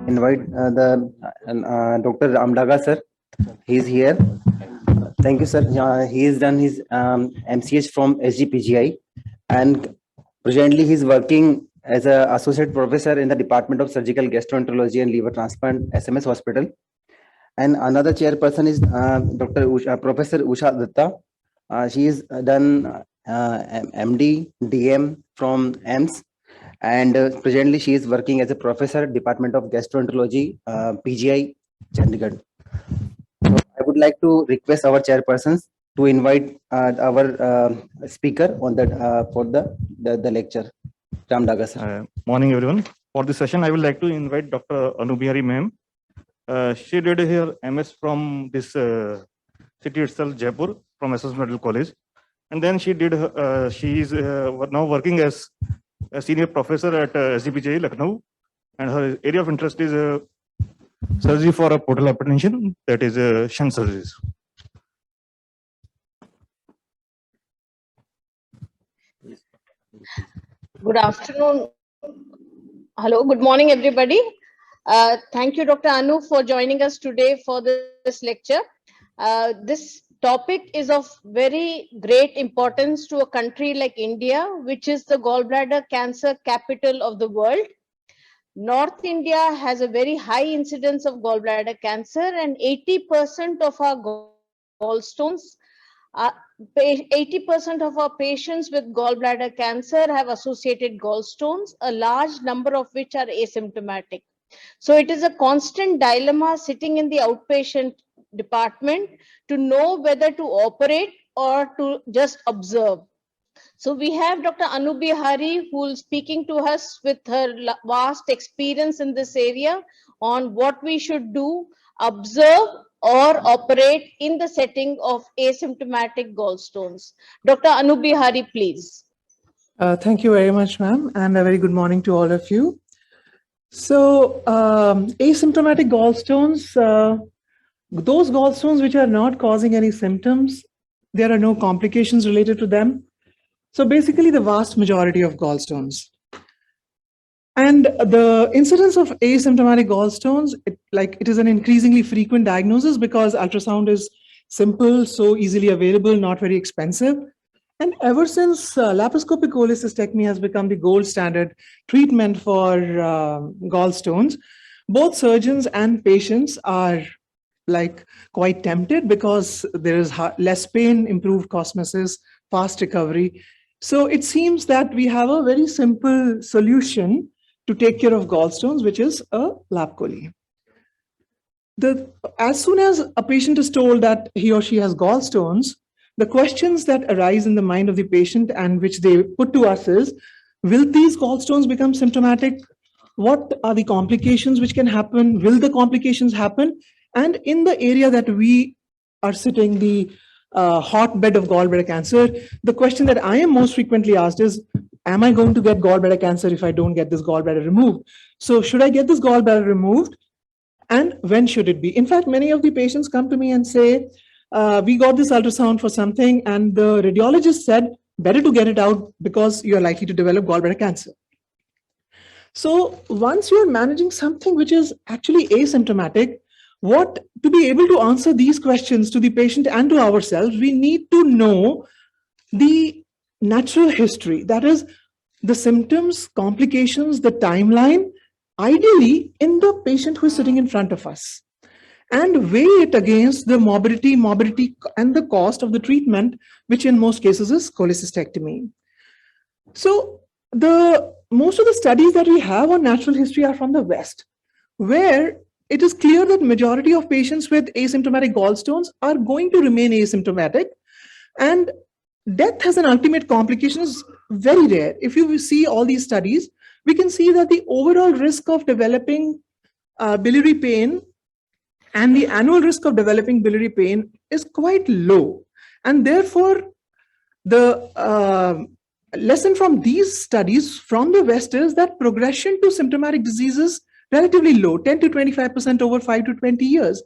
invite Dr. Daga sir. He's here. Thank you, sir. He has done his MCH from SGPGI, and presently he's working as an associate professor in the Department of Surgical Gastroenterology and Liver Transplant, SMS Hospital. And another chairperson is Professor Usha Dutta. She has done MD, DM from AIMS, and presently she is working as a professor at Department of Gastroenterology, PGI, Chandigarh. So I would like to request our chairpersons to invite our speaker on that for the lecture. Ram Daga sir. Morning everyone. For this session, I would like to invite Dr. Anu Behari ma'am. She did her MS from this city itself, Jaipur, from Asymptomatic College, and then she did. She is now working as a senior professor at SGPGI, Lucknow, and her area of interest is surgery for a portal hypertension, that is shunt surgeries. Good afternoon. Hello, good morning, everybody. Thank you, Dr. Anu, for joining us today for this lecture. This topic is of very great importance to a country like India, which is the gallbladder cancer capital of the world. North India has a very high incidence of gallbladder cancer, and 80% of our gallstones, 80% of our patients with gallbladder cancer have associated gallstones, a large number of which are asymptomatic. So it is a constant dilemma sitting in the outpatient department to know whether to operate or to just observe. So we have Dr. Anu Behari, who is speaking to us with her vast experience in this area on what we should do, observe or operate in the setting of asymptomatic gallstones. Dr. Anu Behari, please. Thank you very much, ma'am, and a very good morning to all of you. So asymptomatic gallstones, those gallstones which are not causing any symptoms, there are no complications related to them. So basically the vast majority of gallstones. And the incidence of asymptomatic gallstones, it is an increasingly frequent diagnosis because ultrasound is simple, so easily available, not very expensive. And ever since laparoscopic cholecystectomy has become the gold standard treatment for gallstones, both surgeons and patients are quite tempted because there is less pain, improved cosmesis, fast recovery. So it seems that we have a very simple solution to take care of gallstones, which is a lap chole. As soon as a patient is told that he or she has gallstones, the questions that arise in the mind of the patient and which they put to us is, will these gallstones become symptomatic? What are the complications which can happen? Will the complications happen? And in the area that we are sitting, the hotbed of gallbladder cancer, the question that I am most frequently asked is, am I going to get gallbladder cancer if I don't get this gallbladder removed? So should I get this gallbladder removed? And when should it be? In fact, many of the patients come to me and say, we got this ultrasound for something and the radiologist said, better to get it out because you're likely to develop gallbladder cancer. So once you're managing something which is actually asymptomatic, to be able to answer these questions to the patient and to ourselves, we need to know the natural history, that is the symptoms, complications, the timeline, ideally in the patient who is sitting in front of us, and weigh it against the morbidity and the cost of the treatment, which in most cases is cholecystectomy. So most of the studies that we have on natural history are from the West, where it is clear that majority of patients with asymptomatic gallstones are going to remain asymptomatic, and death as an ultimate complication is very rare. If you see all these studies, we can see that the overall risk of developing biliary pain and the annual risk of developing biliary pain is quite low. And therefore, the lesson from these studies from the West is that progression to symptomatic diseases relatively low, 10 to 25% over 5 to 20 years.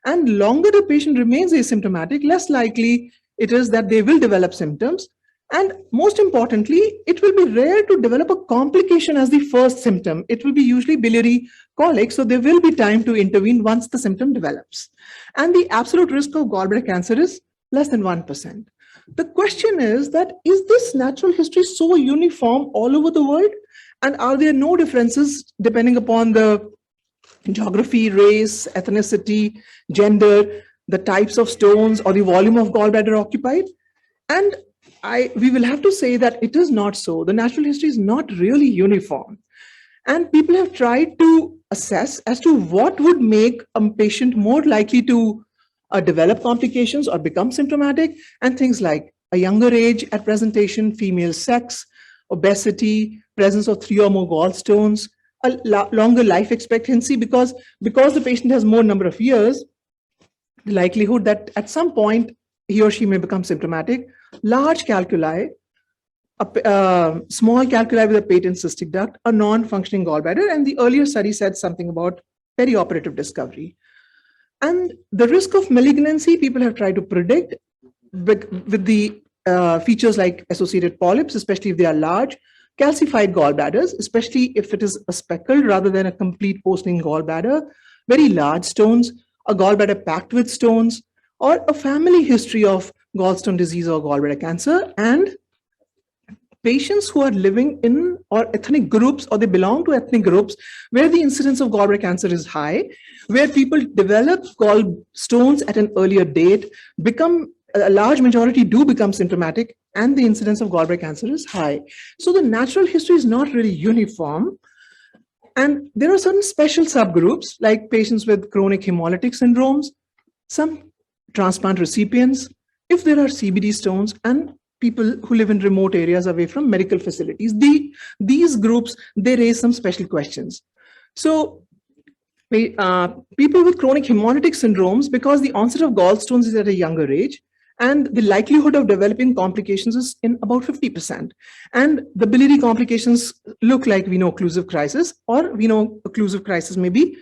And longer the patient remains asymptomatic, less likely it is that they will develop symptoms. And most importantly, it will be rare to develop a complication as the first symptom. It will be usually biliary colic, so there will be time to intervene once the symptom develops. And the absolute risk of gallbladder cancer is less than 1%. The question is that, is this natural history so uniform all over the world? And are there no differences depending upon the geography, race, ethnicity, gender, the types of stones, or the volume of gallbladder occupied? And we will have to say that it is not so. The natural history is not really uniform. And people have tried to assess as to what would make a patient more likely to develop complications or become symptomatic, and things like a younger age at presentation, female sex, obesity, presence of 3 or more gallstones, a longer life expectancy, because the patient has more number of years, the likelihood that at some point he or she may become symptomatic, large calculi, a small calculi with a patent cystic duct, a non-functioning gallbladder, and the earlier study said something about perioperative discovery. And the risk of malignancy, people have tried to predict with the features like associated polyps, especially if they are large, calcified gallbladders, especially if it is a speckled rather than a complete porcelain gallbladder, very large stones, a gallbladder packed with stones, or a family history of gallstone disease or gallbladder cancer, and patients who are living in or ethnic groups, or they belong to ethnic groups where the incidence of gallbladder cancer is high, where people develop gallstones at an earlier date, a large majority do become symptomatic, and the incidence of gallbladder cancer is high. So the natural history is not really uniform. And there are certain special subgroups like patients with chronic hemolytic syndromes, some transplant recipients, if there are CBD stones, and people who live in remote areas away from medical facilities. These groups, they raise some special questions. So people with chronic hemolytic syndromes, because the onset of gallstones is at a younger age, and the likelihood of developing complications is in about 50%. And the biliary complications look like veno-occlusive crisis, or veno-occlusive crisis may be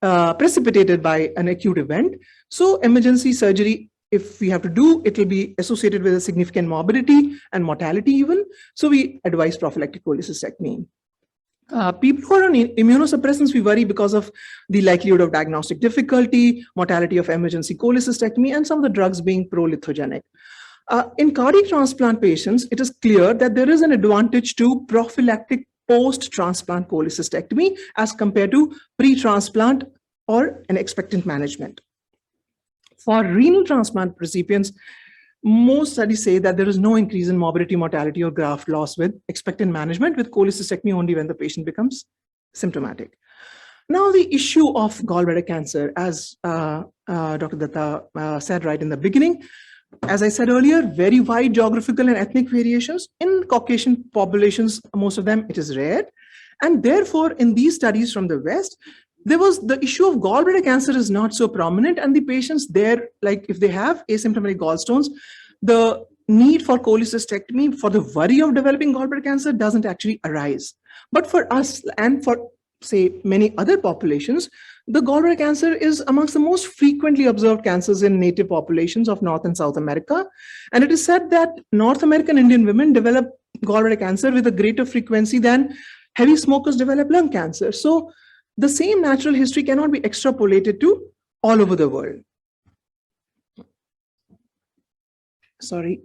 precipitated by an acute event. So emergency surgery, if we have to do, it will be associated with a significant morbidity and mortality even. So we advise prophylactic cholecystectomy. People who are on immunosuppressants, we worry because of the likelihood of diagnostic difficulty, mortality of emergency cholecystectomy, and some of the drugs being prolithogenic. In cardiac transplant patients, it is clear that there is an advantage to prophylactic post-transplant cholecystectomy as compared to pre-transplant or an expectant management. For renal transplant recipients, most studies say that there is no increase in morbidity, mortality, or graft loss with expectant management, with cholecystectomy only when the patient becomes symptomatic. Now, the issue of gallbladder cancer, as Dr. Dutta said right in the beginning, as I said earlier, very wide geographical and ethnic variations. In Caucasian populations, most of them, it is rare. And therefore, in these studies from the West, there was the issue of gallbladder cancer is not so prominent, and the patients there, like if they have asymptomatic gallstones, the need for cholecystectomy for the worry of developing gallbladder cancer doesn't actually arise. But for us and for, say, many other populations, the gallbladder cancer is amongst the most frequently observed cancers in native populations of North and South America. And it is said that North American Indian women develop gallbladder cancer with a greater frequency than heavy smokers develop lung cancer. So the same natural history cannot be extrapolated to all over the world. Sorry.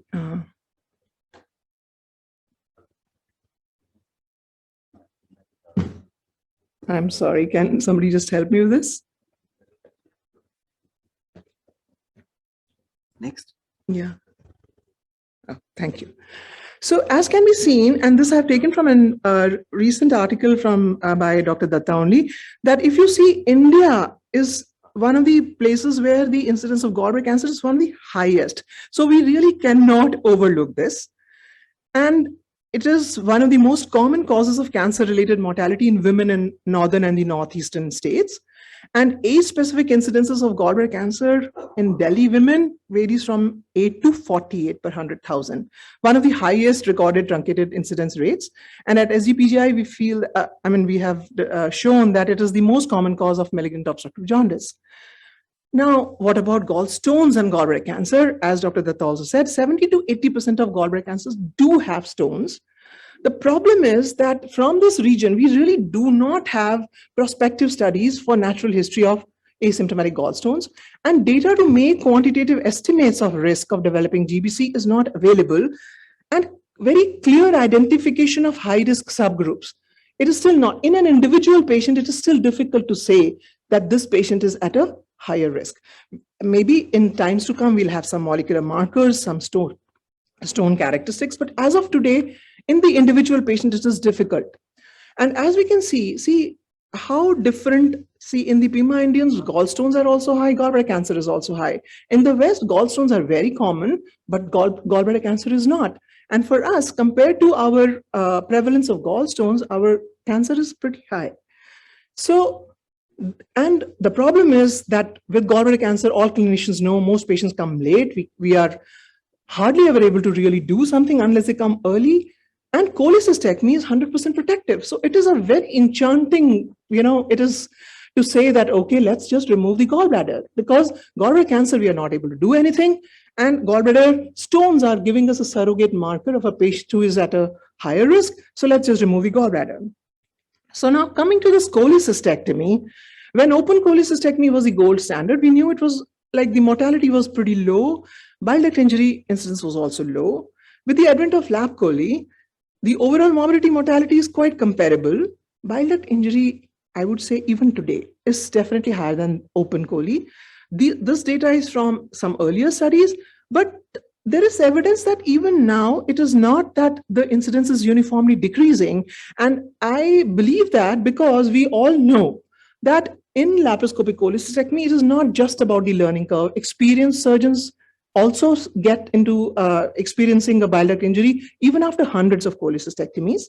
I'm sorry, can somebody just help me with this? Next. Yeah. Oh, thank you. So as can be seen, and this I've taken from a recent article from by Dr. Dutta only, that if you see, India is one of the places where the incidence of gallbladder cancer is one of the highest. So we really cannot overlook this. And it is one of the most common causes of cancer-related mortality in women in northern and the northeastern states. And age-specific incidences of gallbladder cancer in Delhi women varies from 8 to 48 per 100,000, one of the highest recorded truncated incidence rates. And at SGPGI, we feel, we have shown that it is the most common cause of malignant obstructive jaundice. Now, what about gallstones and gallbladder cancer? As Dr. Datta also said, 70 to 80% of gallbladder cancers do have stones. The problem is that from this region, we really do not have prospective studies for natural history of asymptomatic gallstones, and data to make quantitative estimates of risk of developing GBC is not available, and very clear identification of high-risk subgroups. It is still not, in an individual patient, it is still difficult to say that this patient is at a higher risk. Maybe in times to come, we'll have some molecular markers, some stone characteristics, but as of today, in the individual patient, it is difficult. And as we can see how different, in the Pima Indians, gallstones are also high, gallbladder cancer is also high. In the West, gallstones are very common, but gallbladder cancer is not. And for us, compared to our prevalence of gallstones, our cancer is pretty high. So, and the problem is that with gallbladder cancer, all clinicians know most patients come late. We are hardly ever able to really do something unless they come early. And cholecystectomy is 100% protective. So it is a very enchanting, it is to say that, okay, let's just remove the gallbladder, because gallbladder cancer, we are not able to do anything. And gallbladder stones are giving us a surrogate marker of a patient who is at a higher risk. So let's just remove the gallbladder. So now coming to this cholecystectomy, when open cholecystectomy was the gold standard, we knew it was like the mortality was pretty low. Bile duct injury incidence was also low. With the advent of lap chole, the overall morbidity mortality is quite comparable. Bile duct injury, I would say even today, is definitely higher than open chole. This data is from some earlier studies, but there is evidence that even now, it is not that the incidence is uniformly decreasing. And I believe that because we all know that in laparoscopic cholecystectomy, it is not just about the learning curve. Experienced surgeons also get into experiencing a bile duct injury even after hundreds of cholecystectomies.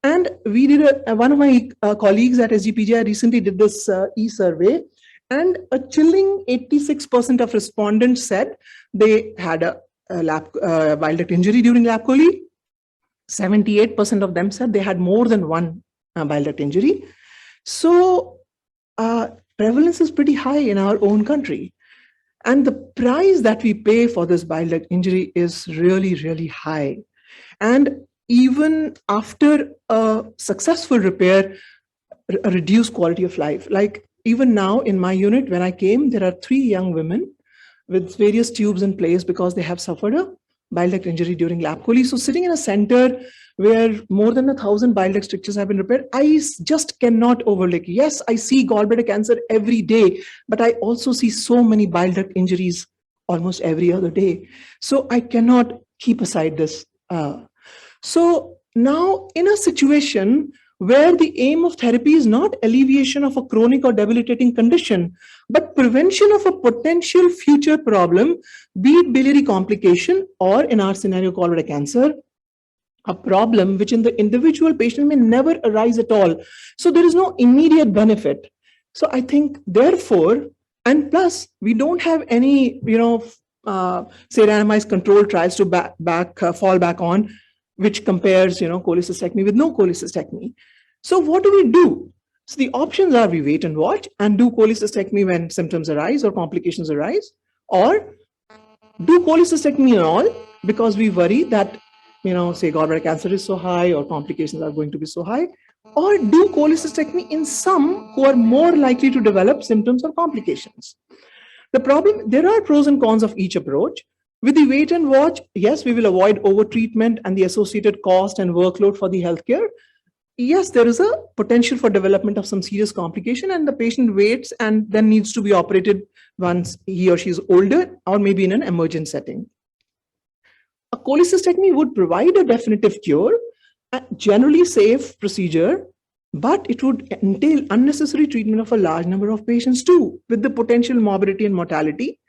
And we did one of my colleagues at SGPGI recently did this e-survey, and a chilling 86% of respondents said they had a bile duct injury during lap chole. 78% of them said they had more than one bile duct injury. So prevalence is pretty high in our own country. And the price that we pay for this bile duct injury is really, really high. And even after a successful repair, a reduced quality of life. Like even now in my unit, when I came, there are 3 young women with various tubes in place because they have suffered a bile duct injury during lap chole. So sitting in a center where more than 1,000 bile duct strictures have been repaired, I just cannot overlook. Yes, I see gallbladder cancer every day, but I also see so many bile duct injuries almost every other day. So I cannot keep aside this. So now in a situation where the aim of therapy is not alleviation of a chronic or debilitating condition, but prevention of a potential future problem, be it biliary complication or in our scenario gallbladder cancer, a problem which in the individual patient may never arise at all. So there is no immediate benefit. So I think therefore, and plus we don't have any, say randomized controlled trials to fall back on, which compares, cholecystectomy with no cholecystectomy. So what do we do? So the options are we wait and watch and do cholecystectomy when symptoms arise or complications arise, or do cholecystectomy and all because we worry that, say gallbladder cancer is so high or complications are going to be so high, or do cholecystectomy in some who are more likely to develop symptoms or complications. The problem, there are pros and cons of each approach. With the wait and watch, yes, we will avoid overtreatment and the associated cost and workload for the healthcare. Yes, there is a potential for development of some serious complication and the patient waits and then needs to be operated once he or she is older or maybe in an emergent setting. A cholecystectomy would provide a definitive cure, a generally safe procedure, but it would entail unnecessary treatment of a large number of patients too, with the potential morbidity and mortality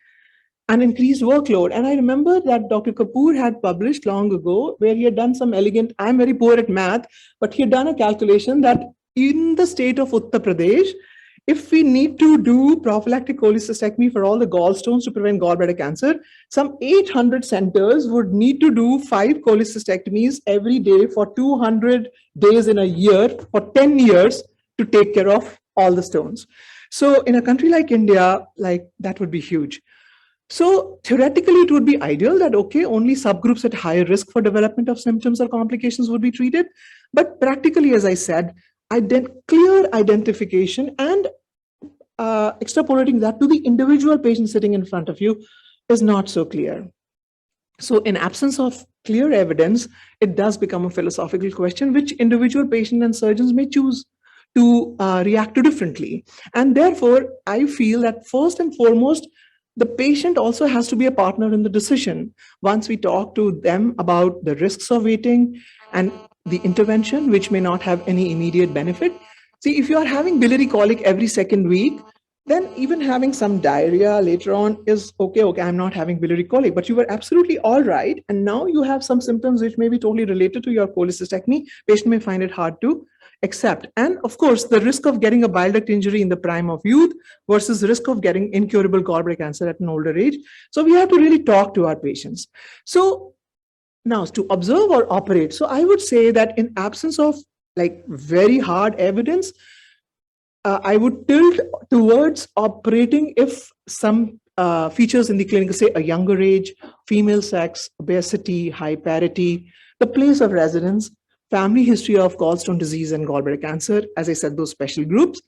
and increased workload. And I remember that Dr. Kapoor had published long ago where he had done some elegant, I'm very poor at math, but he had done a calculation that in the state of Uttar Pradesh, if we need to do prophylactic cholecystectomy for all the gallstones to prevent gallbladder cancer, some 800 centers would need to do 5 cholecystectomies every day for 200 days in a year for 10 years to take care of all the stones. So in a country like India, like that would be huge. So theoretically, it would be ideal that, okay, only subgroups at higher risk for development of symptoms or complications would be treated. But practically, as I said, clear identification and extrapolating that to the individual patient sitting in front of you is not so clear. So in absence of clear evidence, it does become a philosophical question, which individual patient and surgeons may choose to react to differently. And therefore, I feel that first and foremost, the patient also has to be a partner in the decision. Once we talk to them about the risks of waiting and the intervention, which may not have any immediate benefit. See, if you are having biliary colic every second week, then even having some diarrhea later on is okay, I'm not having biliary colic, but you were absolutely all right. And now you have some symptoms which may be totally related to your cholecystectomy. Patient may find it hard to accept. And of course, the risk of getting a bile duct injury in the prime of youth versus the risk of getting incurable gallbladder cancer at an older age. So we have to really talk to our patients. So now to observe or operate. So I would say that in absence of like very hard evidence, I would tilt towards operating if some features in the clinic, say a younger age, female sex, obesity, high parity, the place of residence, family history of gallstone disease and gallbladder cancer, as I said, those special groups,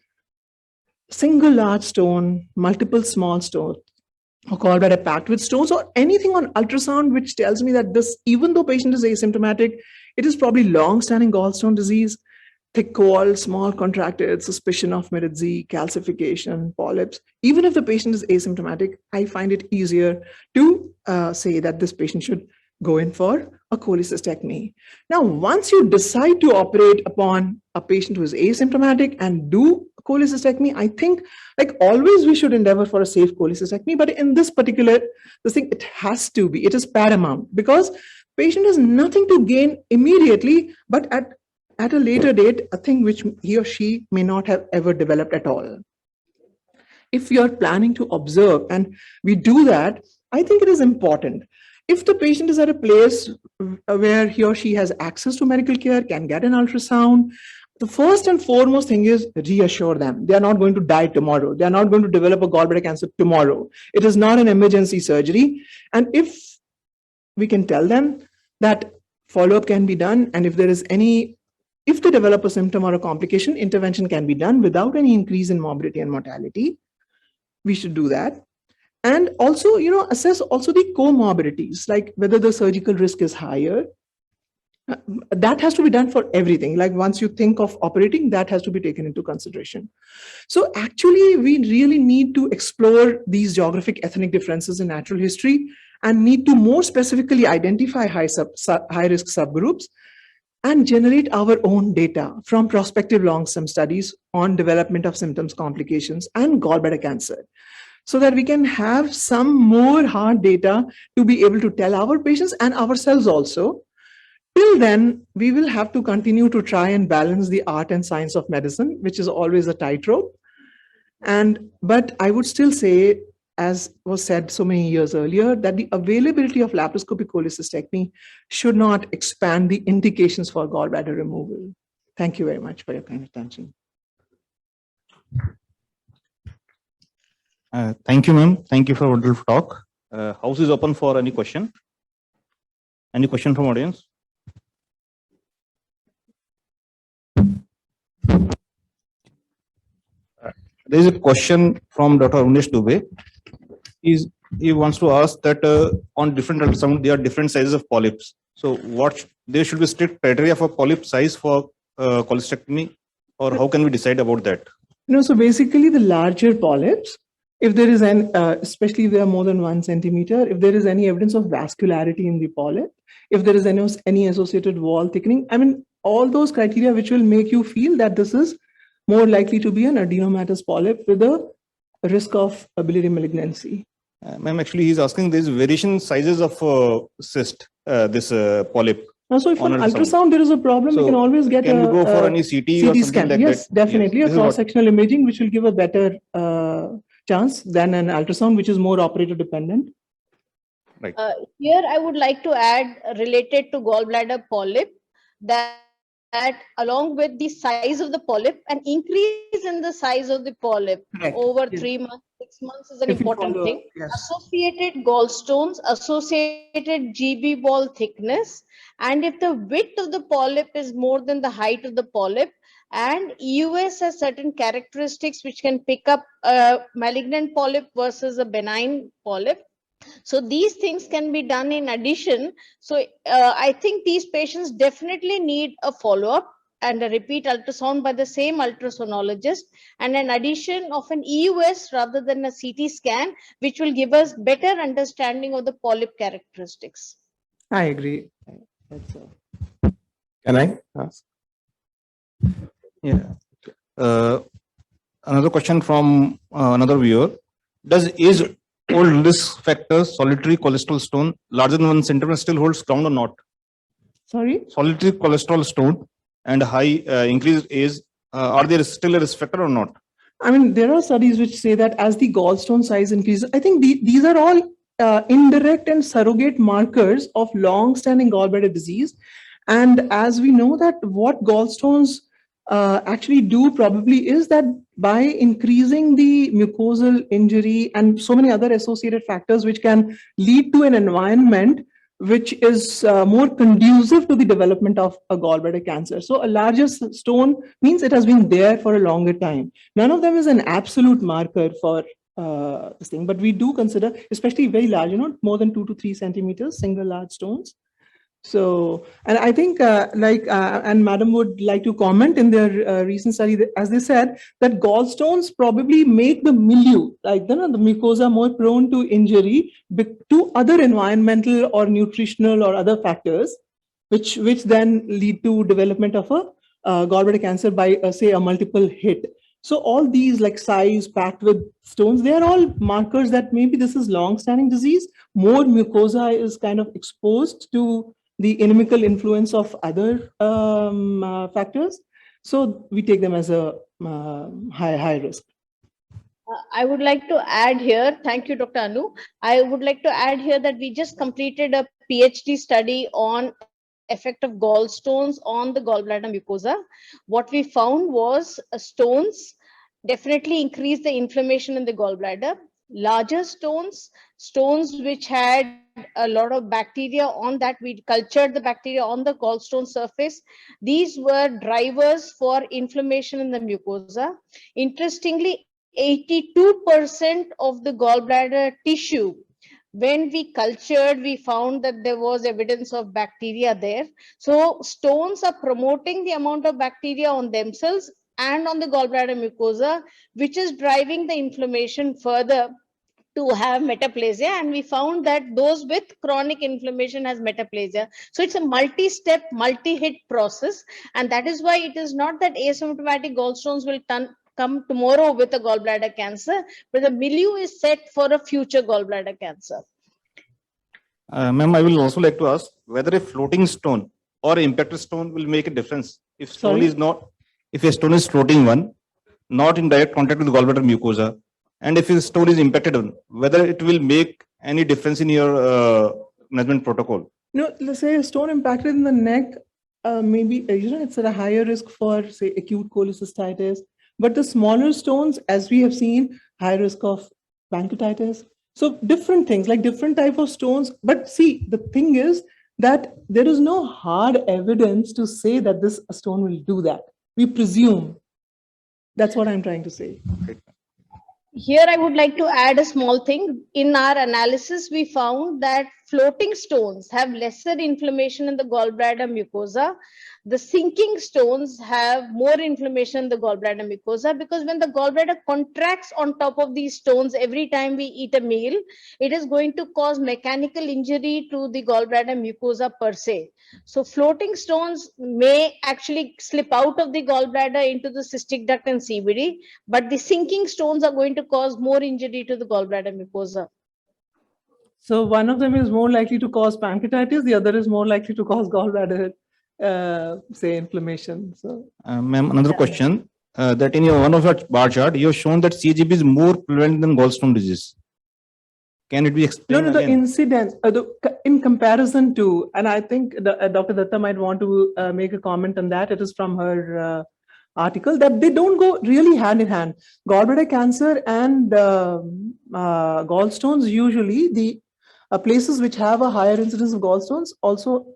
single large stone, multiple small stones, or gallbladder packed with stones, or anything on ultrasound which tells me that this, even though patient is asymptomatic, it is probably long-standing gallstone disease, thick wall, small contracted, suspicion of Meritz, calcification, polyps. Even if the patient is asymptomatic, I find it easier to say that this patient should go in for a cholecystectomy. Now, once you decide to operate upon a patient who is asymptomatic and do a cholecystectomy, I think, like always, we should endeavor for a safe cholecystectomy. But in this particular thing, it has to be, it is paramount, because patient has nothing to gain immediately, but at a later date, a thing which he or she may not have ever developed at all. If you're planning to observe and we do that, I think it is important. If the patient is at a place where he or she has access to medical care, can get an ultrasound, the first and foremost thing is reassure them. They are not going to die tomorrow. They are not going to develop a gallbladder cancer tomorrow. It is not an emergency surgery. And if we can tell them that follow-up can be done, and if they develop a symptom or a complication, intervention can be done without any increase in morbidity and mortality, we should do that. And also, assess also the comorbidities, like whether the surgical risk is higher. That has to be done for everything. Like once you think of operating, that has to be taken into consideration. So actually, we really need to explore these geographic ethnic differences in natural history and need to more specifically identify high-risk subgroups and generate our own data from prospective long-term studies on development of symptoms, complications, and gallbladder cancer, so that we can have some more hard data to be able to tell our patients and ourselves also. Till then, we will have to continue to try and balance the art and science of medicine, which is always a tightrope. But I would still say, as was said so many years earlier, that the availability of laparoscopic cholecystectomy should not expand the indications for gallbladder removal. Thank you very much for your kind attention. Thank you, ma'am. Thank you for a wonderful talk. House is open for any question. Any question from audience? There is a question from Dr. Unesh Dubey. He wants to ask that on different ultrasound, there are different sizes of polyps. So there should be strict criteria for polyp size for cholecystectomy, or how can we decide about that? So basically the larger polyps, if there is especially if they are more than 1 centimeter, if there is any evidence of vascularity in the polyp, if there is any associated wall thickening, I mean, all those criteria which will make you feel that this is more likely to be an adenomatous polyp with a risk of biliary malignancy. Ma'am, actually, he's asking these variation sizes of cyst, this polyp. So if on ultrasound there is a problem, so we can always get can we go for any CT scan. Like yes, that? Definitely. Yes. A cross-sectional imaging, which will give a better chance than an ultrasound, which is more operator dependent. Right. Here, I would like to add, related to gallbladder polyp, that along with the size of the polyp, an increase in the size of the polyp Correct. over Yes. 3 months, 6 months is an If we important follow- thing. yes. Associated gallstones, associated GB ball thickness, and if the width of the polyp is more than the height of the polyp, and EUS has certain characteristics which can pick up a malignant polyp versus a benign polyp. So these things can be done in addition. So I think these patients definitely need a follow-up and a repeat ultrasound by the same ultrasonologist, and an addition of an EUS rather than a CT scan, which will give us better understanding of the polyp characteristics. I agree. That's Can I ask? Yeah. Another question from another viewer. Does age hold risk factor solitary cholesterol stone larger than 1 centimeter still holds ground or not? Sorry? Solitary cholesterol stone and high increased age, are there still a risk factor or not? I mean, there are studies which say that as the gallstone size increases, I think these are all indirect and surrogate markers of long-standing gallbladder disease. And as we know that what gallstones actually do probably is that by increasing the mucosal injury and so many other associated factors which can lead to an environment which is more conducive to the development of a gallbladder cancer. So a larger stone means it has been there for a longer time. None of them is an absolute marker for this thing, but we do consider, especially very large, more than 2 to 3 centimeters, single large stones. So, and I think and Madam would like to comment in their recent study, as they said, that gallstones probably make the milieu, like the mucosa, more prone to injury to other environmental or nutritional or other factors, which then lead to development of a gallbladder cancer by, say, a multiple hit. So all these like size packed with stones, they are all markers that maybe this is long-standing disease. More mucosa is kind of exposed to the inimical influence of other factors. So we take them as a high risk. I would like to add here, thank you, Dr. Anu. I would like to add here that we just completed a PhD study on effect of gallstones on the gallbladder mucosa. What we found was stones definitely increase the inflammation in the gallbladder. Larger stones which had a lot of bacteria on that, we cultured the bacteria on the gallstone surface. These were drivers for inflammation in the mucosa. Interestingly, 82% of the gallbladder tissue, when we cultured, we found that there was evidence of bacteria there. So stones are promoting the amount of bacteria on themselves and on the gallbladder mucosa, which is driving the inflammation further to have metaplasia, and we found that those with chronic inflammation has metaplasia. So it's a multi-step, multi-hit process, and that is why it is not that asymptomatic gallstones will come tomorrow with a gallbladder cancer, but the milieu is set for a future gallbladder cancer. Ma'am, I will also like to ask whether a floating stone or impacted stone will make a difference. If stone Sorry? is not, if a stone is floating one, not in direct contact with the gallbladder mucosa, and if a stone is impacted one, whether it will make any difference in your management protocol? Let's say a stone impacted in the neck, maybe it's at a higher risk for, say, acute cholecystitis. But the smaller stones, as we have seen, high risk of pancreatitis. So different things, like different type of stones. But see, the thing is that there is no hard evidence to say that this stone will do that. We presume. That's what I'm trying to say. Here, I would like to add a small thing. In our analysis, we found that floating stones have lesser inflammation in the gallbladder mucosa. The sinking stones have more inflammation in the gallbladder mucosa, because when the gallbladder contracts on top of these stones every time we eat a meal, it is going to cause mechanical injury to the gallbladder mucosa per se. So floating stones may actually slip out of the gallbladder into the cystic duct and CBD, but the sinking stones are going to cause more injury to the gallbladder mucosa. So one of them is more likely to cause pancreatitis, the other is more likely to cause gallbladder, say, inflammation. So, Ma'am, another question, that in your one of your bar chart, you have shown that CGP is more prevalent than gallstone disease. Can it be No, explained no, the again? incidence, in comparison to, and I think Dr. Datta might want to make a comment on that. It is from her article that they don't go really hand in hand. Gallbladder cancer and gallstones, usually the places which have a higher incidence of gallstones also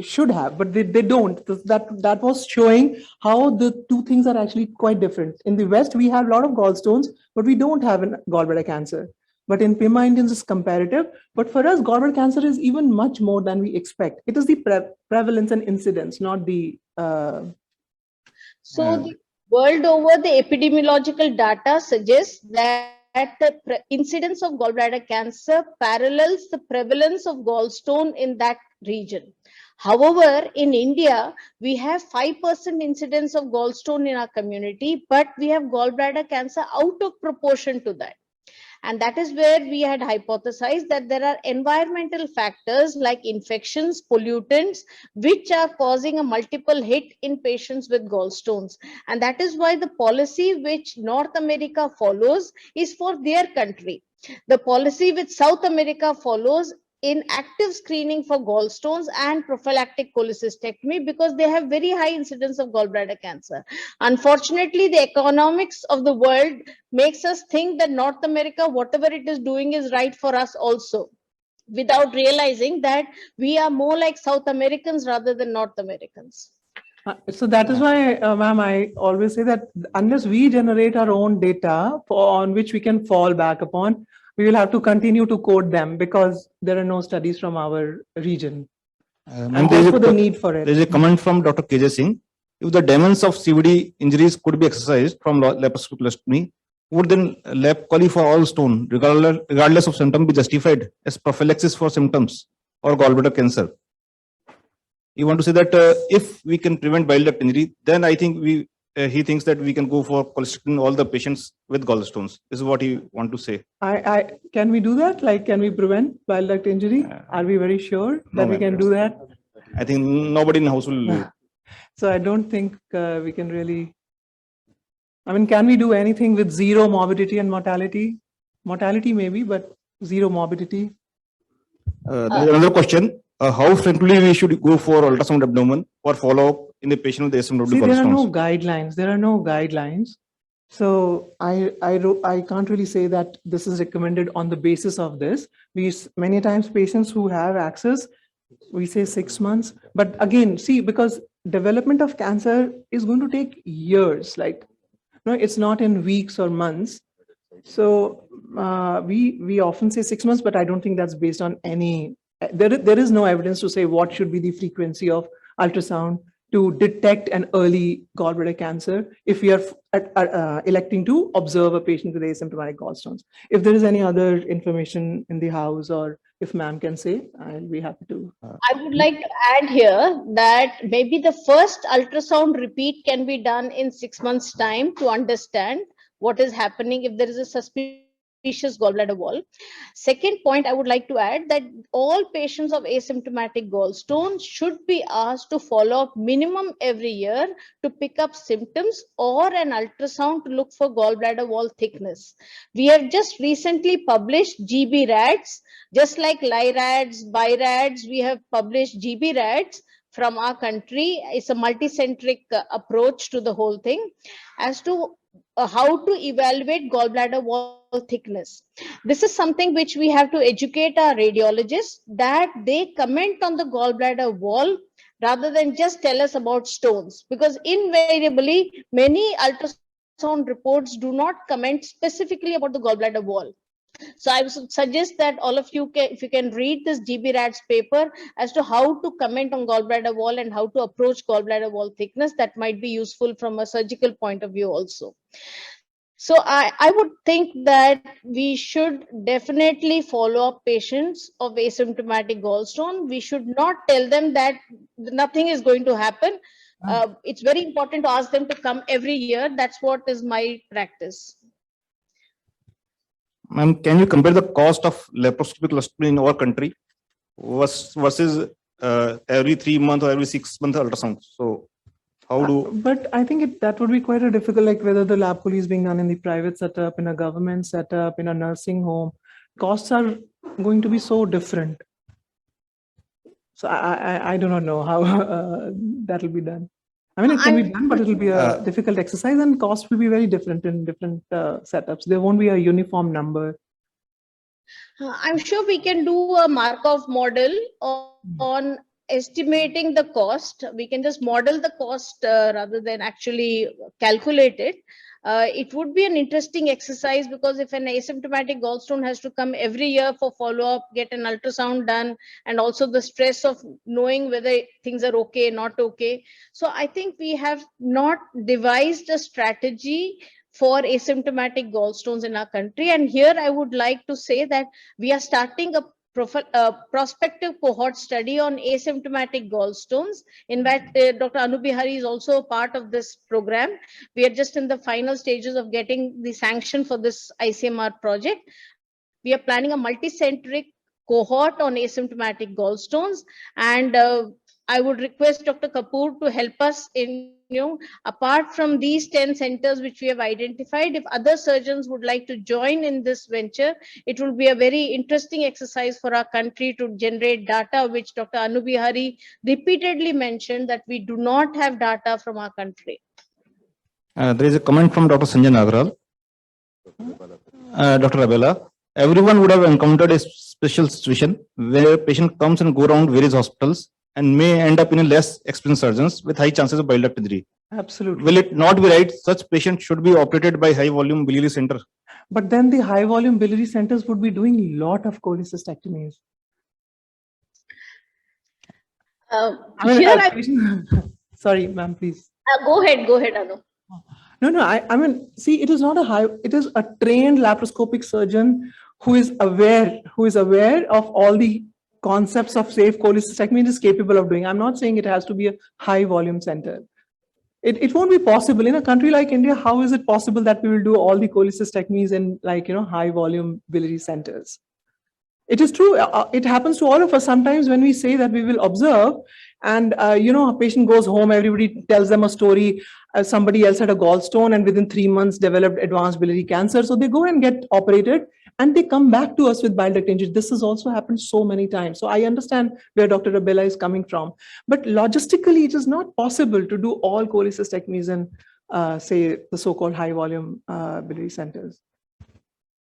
should have, but they don't. That was showing how the two things are actually quite different. In the West, we have a lot of gallstones, but we don't have a gallbladder cancer. But in PIMA Indians, it's comparative. But for us, gallbladder cancer is even much more than we expect. It is the prevalence and incidence, not the. So the world over, the epidemiological data suggests that the incidence of gallbladder cancer parallels the prevalence of gallstone in that region. However, in India, we have 5% incidence of gallstone in our community, but we have gallbladder cancer out of proportion to that. And that is where we had hypothesized that there are environmental factors like infections, pollutants, which are causing a multiple hit in patients with gallstones. And that is why the policy which North America follows is for their country. The policy which South America follows in active screening for gallstones and prophylactic cholecystectomy, because they have very high incidence of gallbladder cancer. Unfortunately, the economics of the world makes us think that North America, whatever it is doing, is right for us also, without realizing that we are more like South Americans rather than North Americans. So that is why, ma'am, I always say that unless we generate our own data on which we can fall back upon, we will have to continue to code them because there are no studies from our region. And And therefore the need for it. There is a comment from Dr. KJ Singh. If the demons of CVD injuries could be exercised from laparoscopy, would then lap qualify for all stone, regardless of symptom, be justified as prophylaxis for symptoms or gallbladder cancer? You want to say that if we can prevent bile duct injury, then I think he thinks that we can go for cholecystectomy all the patients with gallstones. This is what he want to say. Can we do that? Like, can we prevent bile duct injury? Are we very sure that we can do that? I think nobody in the house will. So I don't think we can really. I mean, can we do anything with zero morbidity and mortality? Mortality maybe, but zero morbidity. There is another question. How frequently we should go for ultrasound abdomen for follow-up in the patient with asymptomatic See, there are no gallstones? guidelines. There are no guidelines. So I can't really say that this is recommended on the basis of this. Many times patients who have access, we say 6 months. But again, see, because development of cancer is going to take years. Like, no, it's not in weeks or months. So we often say 6 months, but I don't think that's based on any. There is no evidence to say what should be the frequency of ultrasound to detect an early gallbladder cancer if we are electing to observe a patient with asymptomatic gallstones. If there is any other information in the house, or if ma'am can say, I'll be happy to. I would like to add here that maybe the first ultrasound repeat can be done in 6 months' time to understand what is happening if there is a suspicious gallbladder wall. Second point, I would like to add that all patients of asymptomatic gallstones should be asked to follow up minimum every year to pick up symptoms or an ultrasound to look for gallbladder wall thickness. We have just recently published GB RADs, just like LIRADs, BIRADs, we have published GB RADs from our country. It's a multicentric approach to the whole thing as to how to evaluate gallbladder wall thickness. This is something which we have to educate our radiologists, that they comment on the gallbladder wall rather than just tell us about stones, because invariably many ultrasound reports do not comment specifically about the gallbladder wall. So I would suggest that all of you, if you can read this GB RADS paper as to how to comment on gallbladder wall and how to approach gallbladder wall thickness, that might be useful from a surgical point of view also. So I would think that we should definitely follow up patients of asymptomatic gallstone. We should not tell them that nothing is going to happen. It's very important to ask them to come every year. That's what is my practice. Ma'am, can you compare the cost of laparoscopic cholecystectomy in our country versus every 3 months or every 6 month ultrasound? So how do? But I think that would be quite a difficult, like whether the lap chole is being done in the private setup, in a government setup, in a nursing home. costs are going to be so different. So I do not know how that will be done. I mean, it can be done, but it will be a difficult exercise, and cost will be very different in different setups. There won't be a uniform number. I'm sure we can do a Markov model on estimating the cost. We can just model the cost rather than actually calculate it. It would be an interesting exercise, because if an asymptomatic gallstone has to come every year for follow-up, get an ultrasound done, and also the stress of knowing whether things are okay, not okay. So I think we have not devised a strategy for asymptomatic gallstones in our country. And here I would like to say that we are starting a prospective cohort study on asymptomatic gallstones. In fact, Dr. Anu Behari is also a part of this program. We are just in the final stages of getting the sanction for this ICMR project. We are planning a multicentric cohort on asymptomatic gallstones, and I would request Dr. Kapoor to help us in, apart from these 10 centers which we have identified, if other surgeons would like to join in this venture, it will be a very interesting exercise for our country to generate data, which Dr. Anu Behari repeatedly mentioned that we do not have data from our country. There is a comment from Dr. Sanjay Nagral. Dr. Abela, everyone would have encountered a special situation where a patient comes and go around various hospitals and may end up in a less experienced surgeons with high chances of bile duct injury. Absolutely. Will it not be right such patients should be operated by high volume biliary center? But then the high volume biliary centers would be doing a lot of cholecystectomies. Sorry, ma'am, please. Go ahead, Anu. No, I mean, see, it is not it is a trained laparoscopic surgeon who is aware of all the concepts of safe cholecystectomy and is capable of doing. I'm not saying it has to be a high volume center. It won't be possible in a country like India. How is it possible that we will do all the cholecystectomies in high volume biliary centers? It is true. It happens to all of us sometimes when we say that we will observe, and a patient goes home, everybody tells them a story. Somebody else had a gallstone and within 3 months developed advanced biliary cancer. So they go and get operated and they come back to us with bile duct injury. This has also happened so many times. So I understand where Dr. Abela is coming from. But logistically, it is not possible to do all cholecystectomies in, say, the so-called high volume biliary centers.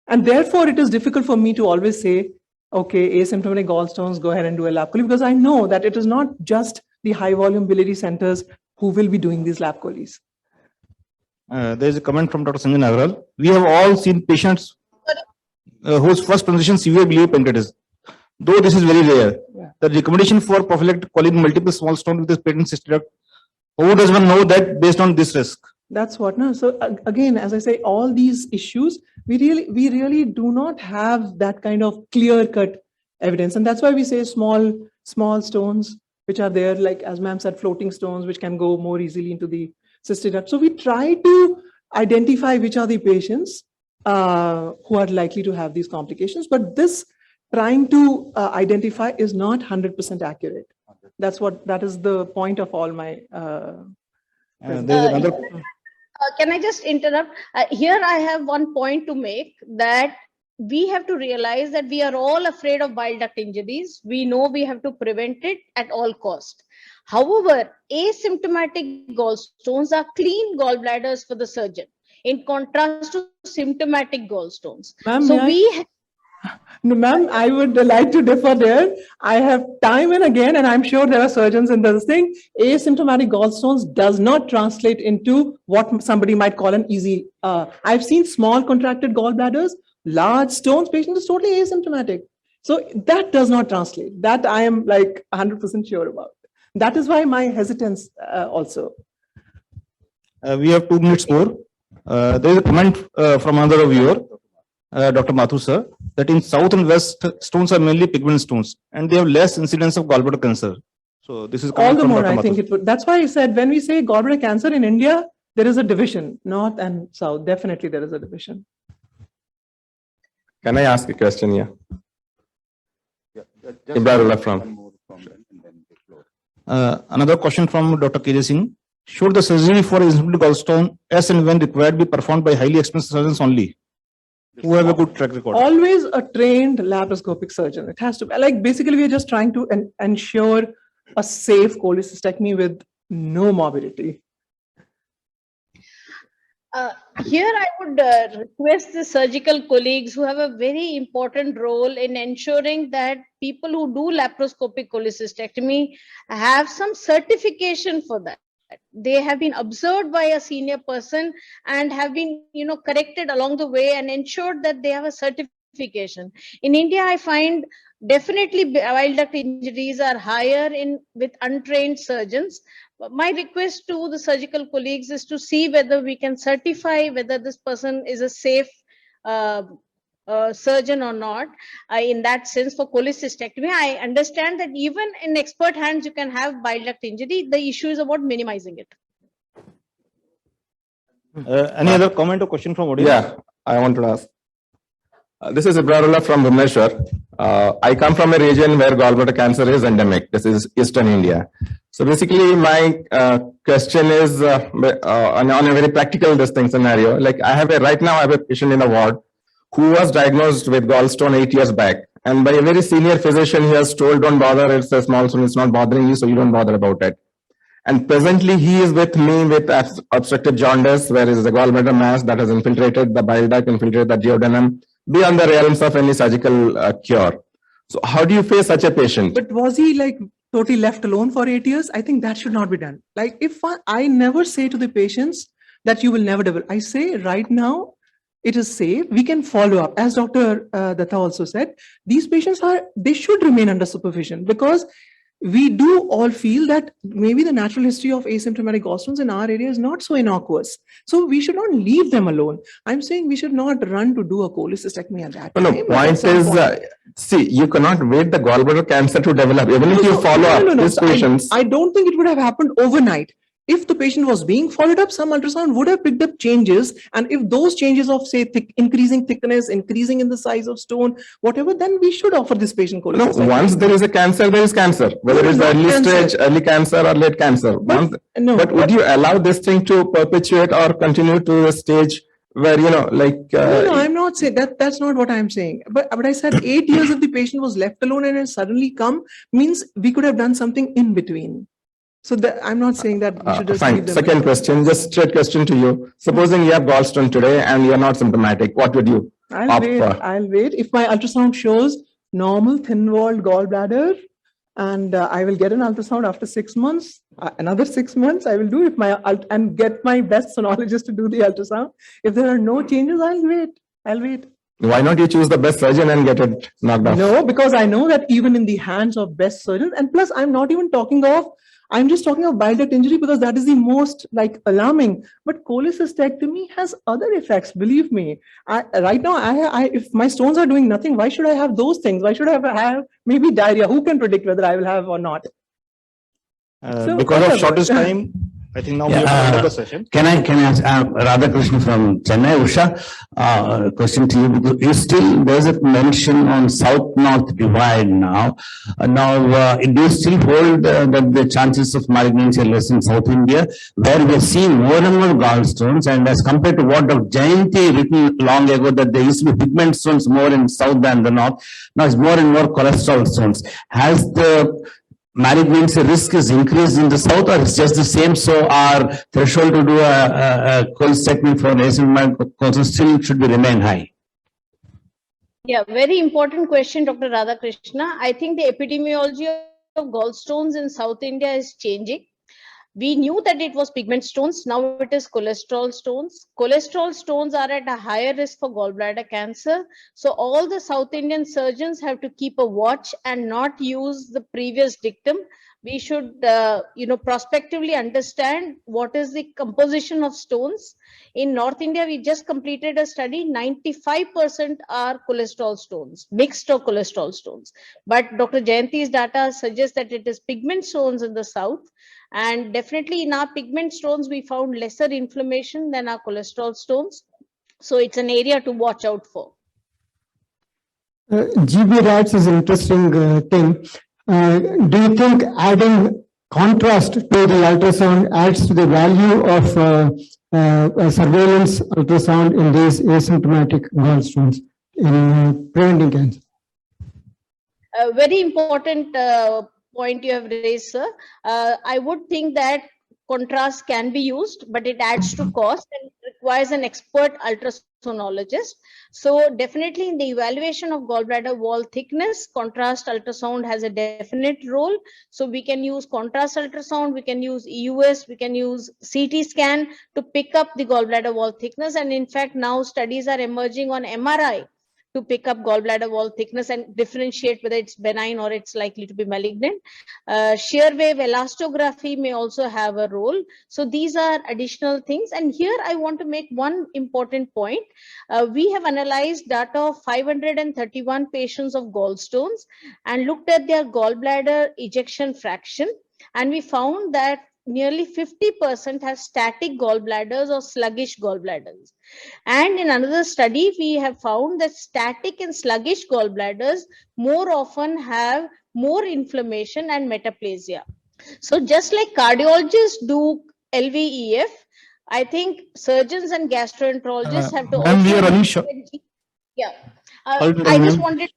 And therefore, it is difficult for me to always say, okay, asymptomatic gallstones, go ahead and do a lap chole, because I know that it is not just the high volume biliary centers who will be doing these lap choles. There is a comment from Dr. Sanjay Nagral. We have all seen patients whose first presentation severe biliary pancreatitis. Though this is very rare, the recommendation for prophylactic choline multiple small stone with this patent cyst duct, who does one know that based on this risk? That's what. No. So again, as I say, all these issues, we really do not have that kind of clear-cut evidence, and that's why we say small stones which are there, like as ma'am said, floating stones which can go more easily into the cystic duct. So we try to identify which are the patients who are likely to have these complications, but this trying to identify is not 100% accurate. That is the point of all my. There is another. Can I just interrupt? Here I have one point to make, that we have to realize that we are all afraid of bile duct injuries. We know we have to prevent it at all cost. However, asymptomatic gallstones are clean gallbladders for the surgeon, in contrast to symptomatic gallstones. No, ma'am, I would like to differ there. I have time and again, and I'm sure there are surgeons in this thing, asymptomatic gallstones does not translate into what somebody might call an easy. I've seen small contracted gallbladders, large stones, patient is totally asymptomatic. So that does not translate. That I am like 100% sure about. That is why my hesitance also. We have 2 minutes more. There is a comment from another viewer, Dr. Mathur sir, that in South and West, stones are mainly pigment stones and they have less incidence of gallbladder cancer. So this is all the more, I think it would. That's why I said when we say gallbladder cancer in India, there is a division, North and South. Definitely there is a division. Can I ask a question here? Ibrahim from. Another question from Dr. KJ Singh. Should the surgery for asymptomatic gallstone as and when required be performed by highly experienced surgeons only? who have a good track record. Always a trained laparoscopic surgeon. It has to be like, basically, we're just trying to ensure a safe cholecystectomy with no morbidity. Here I would request the surgical colleagues who have a very important role in ensuring that people who do laparoscopic cholecystectomy have some certification for that. They have been observed by a senior person and have been, corrected along the way and ensured that they have a certification. In India, I find definitely bile duct injuries are higher with untrained surgeons. My request to the surgical colleagues is to see whether we can certify whether this person is a safe surgeon or not. In that sense, for cholecystectomy, I understand that even in expert hands, you can have bile duct injury. The issue is about minimizing it. Any other comment or question from audience? Yeah, I want to ask. This is Ibrahimullah from Bhubaneswar. I come from a region where gallbladder cancer is endemic. This is Eastern India. So basically, my question is on a very practical scenario. Like right now I have a patient in a ward who was diagnosed with gallstone 8 years back. And by a very senior physician, he has told, don't bother, it's a small stone, it's not bothering you, so you don't bother about it. And presently, he is with me with obstructive jaundice, where is a gallbladder mass that has infiltrated the bile duct, infiltrated the duodenum, beyond the realms of any surgical cure. So how do you face such a patient? But was he like totally left alone for 8 years? I think that should not be done. Like, if I never say to the patients that you will never develop, I say right now, it is safe. We can follow up. As Dr. Dutta also said, these patients they should remain under supervision, because we do all feel that maybe the natural history of asymptomatic gallstones in our area is not so innocuous. So we should not leave them alone. I'm saying we should not run to do a cholecystectomy at that time. No, point is, see, you cannot wait the gallbladder cancer to develop. Even if you follow up these patients. I don't think it would have happened overnight. If the patient was being followed up, some ultrasound would have picked up changes. And if those changes of, say, increasing thickness, increasing in the size of stone, whatever, then we should offer this patient cholecystectomy. No, once there is a cancer, there is cancer. Whether it's early stage, early cancer or late cancer. But would you allow this thing to perpetuate or continue to a stage where, No, I'm not saying that. That's not what I'm saying. But I said 8 years if the patient was left alone and has suddenly come, means we could have done something in between. So I'm not saying that we should just fine. Second question, just straight question to you. Supposing you have gallstone today and you are not symptomatic, what would you opt for? I'll wait. If my ultrasound shows normal thin-walled gallbladder, and I will get an ultrasound after 6 months, another 6 months, I will do it and get my best sonologist to do the ultrasound. If there are no changes, I'll wait. Why not you choose the best surgeon and get it knocked off? No, because I know that even in the hands of best surgeons, and plus I'm just talking of bile duct injury because that is the most alarming. But cholecystectomy has other effects. Believe me. Right now, if my stones are doing nothing, why should I have those things? Why should I have maybe diarrhea? Who can predict whether I will have or not? Because of shortest time, I think now we have to end the session. Can I ask Radhakrishnan from Chennai? Usha, question to you, because there's a mention on South-North divide now. Do you still hold that the chances of malignancy are less in South India, where we are seeing more and more gallstones, and as compared to what Dr. Jayanti written long ago, that there used to be pigment stones more in South than the North, now it's more and more cholesterol stones. Has the malignancy risk is increased in the South, or it's just the same? So our threshold to do a cholecystectomy for asymptomatic still should remain high. Yeah, very important question, Dr. Radhakrishna. I think the epidemiology of gallstones in South India is changing. We knew that it was pigment stones. Now it is cholesterol stones. Cholesterol stones are at a higher risk for gallbladder cancer. So all the South Indian surgeons have to keep a watch and not use the previous dictum. We should, prospectively understand what is the composition of stones. In North India, we just completed a study. 95% are cholesterol stones, mixed or cholesterol stones. But Dr. Jayanti's data suggests that it is pigment stones in the South. And definitely in our pigment stones, we found lesser inflammation than our cholesterol stones. So it's an area to watch out for. GB rats is an interesting thing. Do you think adding contrast to the ultrasound adds to the value of surveillance ultrasound in these asymptomatic gallstones in preventing cancer? A very important point you have raised, sir. I would think that contrast can be used, but it adds to cost and requires an expert ultrasonologist. So definitely in the evaluation of gallbladder wall thickness, contrast ultrasound has a definite role. So we can use contrast ultrasound, we can use EUS, we can use CT scan to pick up the gallbladder wall thickness. And in fact, now studies are emerging on MRI to pick up gallbladder wall thickness and differentiate whether it's benign or it's likely to be malignant. Shear wave elastography may also have a role. So these are additional things. And here I want to make one important point. We have analyzed data of 531 patients of gallstones and looked at their gallbladder ejection fraction. And we found that nearly 50% have static gallbladders or sluggish gallbladders. And in another study, we have found that static and sluggish gallbladders more often have more inflammation and metaplasia. So just like cardiologists do LVEF, I think surgeons and gastroenterologists have to Ma'am, we are running also. short. Yeah. Hold on, I just ma'am. wanted to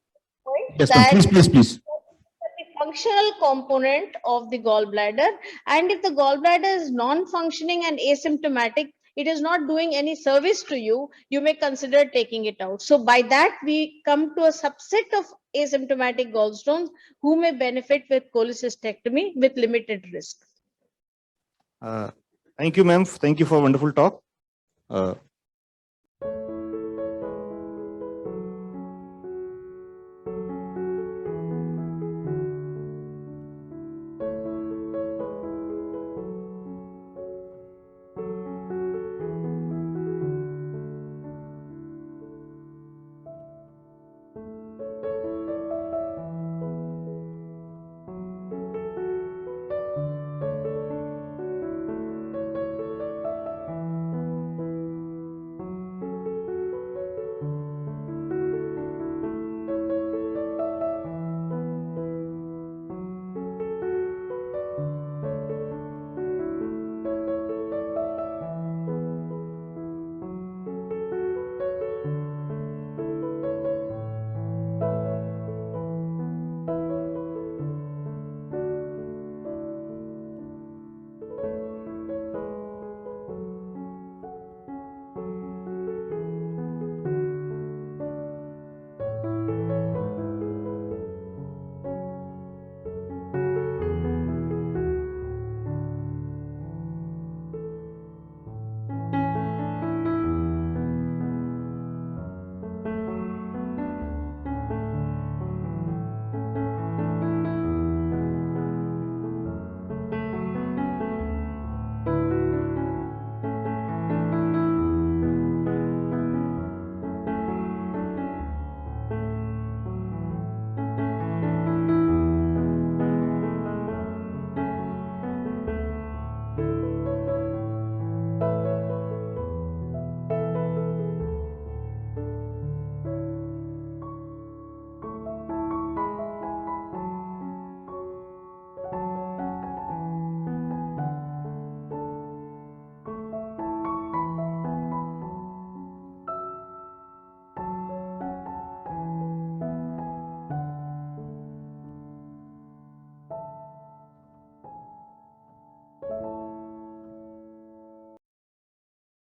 point Yes, ma'am. that Please. the functional component of the gallbladder, and if the gallbladder is non-functioning and asymptomatic, it is not doing any service to you, you may consider taking it out. So by that, we come to a subset of asymptomatic gallstones who may benefit with cholecystectomy with limited risk. Thank you, ma'am. Thank you for a wonderful talk.